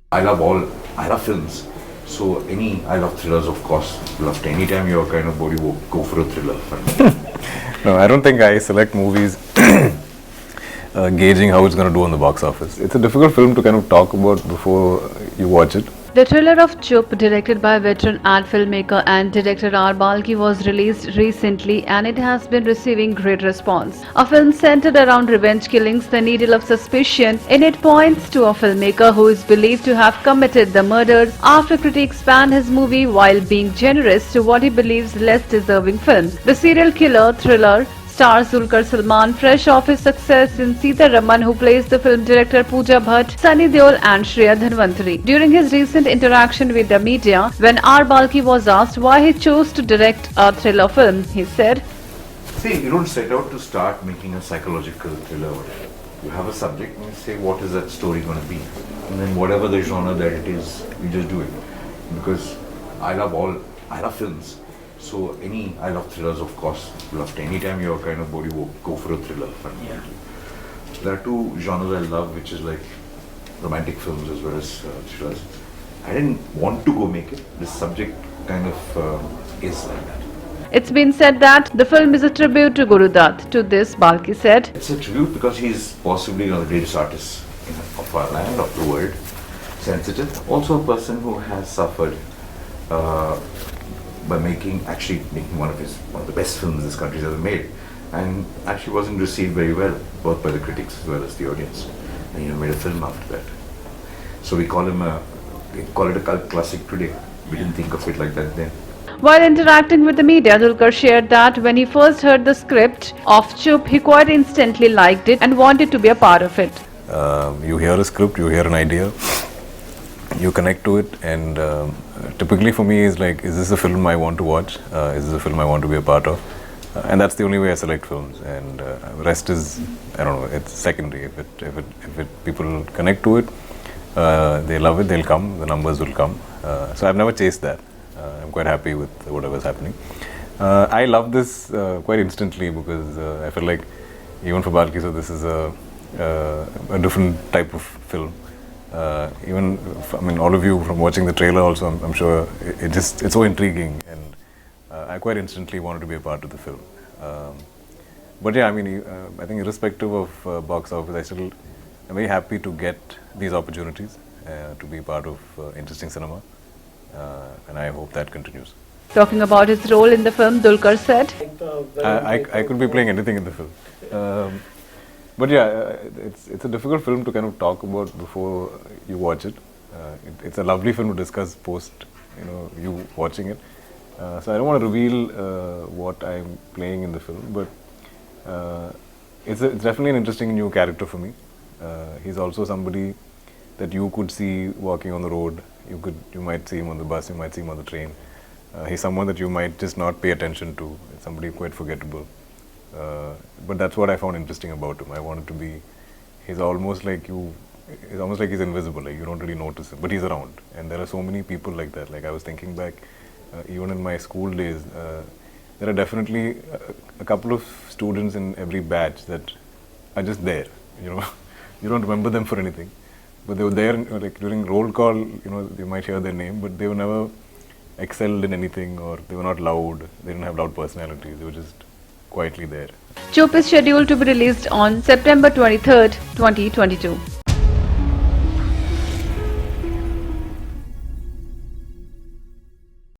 I love films. So I love thrillers, of course. Anytime you're kind of bored, you go for a thriller. No, I don't think I select movies gauging how it's going to do on the box office. It's a difficult film to kind of talk about before you watch it. The thriller of Chup, directed by veteran art filmmaker and director R. Balki, was released recently and it has been receiving great response. A film centered around revenge killings, the needle of suspicion in it points to a filmmaker who is believed to have committed the murders after critics banned his movie while being generous to what he believes less deserving films. The serial killer thriller stars Dulquer Salmaan, fresh off his success in Sita Raman, who plays the film director Pooja Bhatt, Sunny Deol and Shreya Dhanvantari. During his recent interaction with the media, when R. Balki was asked why he chose to direct a thriller film, he said, See, you don't set out to start making a psychological thriller. You have a subject and you say, what is that story going to be? And then whatever the genre that it is, you just do it. Because I love films. So I love thrillers, of course. Anytime you're kind of bored, you go for a thriller. Yeah. There are two genres I love, which is like romantic films as well as thrillers. I didn't want to go make it. This subject kind of is like that. It's been said that the film is a tribute to Guru Dutt. To this, Balki said, It's a tribute because he's possibly one of the greatest artists of our land, of the world. Sensitive. Also a person who has suffered by making one of the best films this country's ever made, and actually wasn't received very well, both by the critics as well as the audience. And made a film after that. So we call it a cult classic today. We didn't think of it like that then. While interacting with the media, Dulquer shared that when he first heard the script of Chup, he quite instantly liked it and wanted to be a part of it. You hear a script, you hear an idea, you connect to it, and typically for me is like, is this a film I want to watch? Is this a film I want to be a part of? And that's the only way I select films. And rest is, I don't know, it's secondary. If people connect to it, they love it, they'll come, the numbers will come. So I've never chased that. I'm quite happy with whatever's happening. I love this quite instantly because I feel like even for Balki, so this is a different type of film. All of you from watching the trailer also, I'm sure it's so intriguing, and I quite instantly wanted to be a part of the film. But yeah, I think irrespective of box office, I'm very happy to get these opportunities to be part of interesting cinema, and I hope that continues. Talking about his role in the film, Dulquer said, I could be playing anything in the film. But yeah, it's a difficult film to kind of talk about before you watch it. It's a lovely film to discuss post, you watching it. So I don't want to reveal what I'm playing in the film, but it's definitely an interesting new character for me. He's also somebody that you could see walking on the road. You might see him on the bus, you might see him on the train. He's someone that you might just not pay attention to. It's somebody quite forgettable. But that's what I found interesting about him. I wanted to be, he's almost like he's invisible, like you don't really notice him, but he's around. And there are so many people like that. Like I was thinking back, even in my school days, there are definitely a couple of students in every batch that are just there, you don't remember them for anything. But they were there, like during roll call, you might hear their name, but they were never excelled in anything, or they were not loud, they didn't have loud personalities, they were just quietly there. Chup is scheduled to be released on September 23rd, 2022.